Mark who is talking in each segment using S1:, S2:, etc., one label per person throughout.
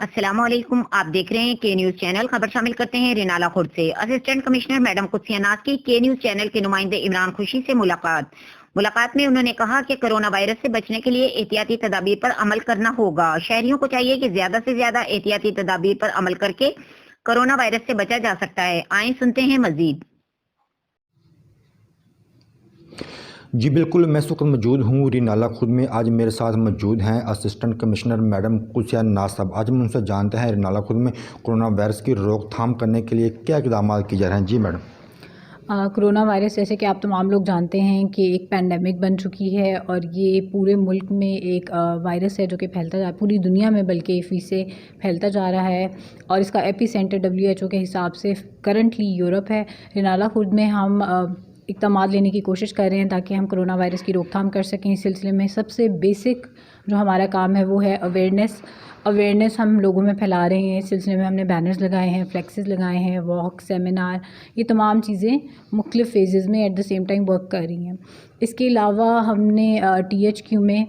S1: السلام علیکم، آپ دیکھ رہے ہیں کے نیوز چینل۔ خبر شامل کرتے ہیں رینالہ خورد سے۔ اسسٹنٹ کمشنر میڈم قدسیہ ناز کی کے نیوز چینل کے نمائندے عمران خوشی سے ملاقات میں انہوں نے کہا کہ کرونا وائرس سے بچنے کے لیے احتیاطی تدابیر پر عمل کرنا ہوگا۔ شہریوں کو چاہیے کہ زیادہ سے زیادہ احتیاطی تدابیر پر عمل کر کے کرونا وائرس سے بچا جا سکتا ہے۔ آئیں سنتے ہیں مزید۔
S2: جی بالکل، میں اس وقت موجود ہوں رینالہ خورد میں۔ آج میرے ساتھ موجود ہیں اسسٹنٹ کمشنر میڈم قدسیہ ناز صاحب۔ آج ہم ان سے جانتے ہیں رینالہ خورد میں کرونا وائرس کی روک تھام کرنے کے لیے کیا اقدامات کیے جا رہے ہیں۔ جی میڈم۔
S3: کرونا وائرس جیسے کہ آپ تمام لوگ جانتے ہیں کہ ایک پینڈیمک بن چکی ہے، اور یہ پورے ملک میں ایک وائرس ہے جو کہ پھیلتا جا رہا ہے، پوری دنیا میں بلکہ فی سے پھیلتا جا رہا ہے، اور اس کا ایپی سینٹر WHO کے حساب سے کرنٹلی یورپ ہے۔ رینالہ خورد میں ہم اقدامات لینے کی کوشش کر رہے ہیں تاکہ ہم کرونا وائرس کی روک تھام کر سکیں۔ اس سلسلے میں سب سے بیسک جو ہمارا کام ہے وہ ہے اویئرنیس ہم لوگوں میں پھیلا رہے ہیں۔ اس سلسلے میں ہم نے بینرز لگائے ہیں، فلیکسز لگائے ہیں، واک، سیمینار، یہ تمام چیزیں مختلف فیزز میں at the same time work کر رہی ہیں۔ اس کے علاوہ ہم نے THQ میں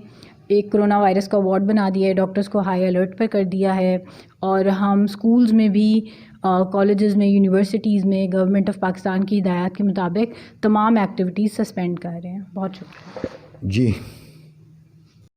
S3: ایک کرونا وائرس کا وارڈ بنا دیا ہے، ڈاکٹرز کو ہائی الرٹ پر کر دیا ہے، اور ہم سکولز میں بھی، کالجز میں، یونیورسٹیز میں گورنمنٹ آف پاکستان کی ہدایات کے مطابق تمام ایکٹیویٹیز سسپینڈ کر رہے ہیں۔ بہت شکریہ۔
S2: جی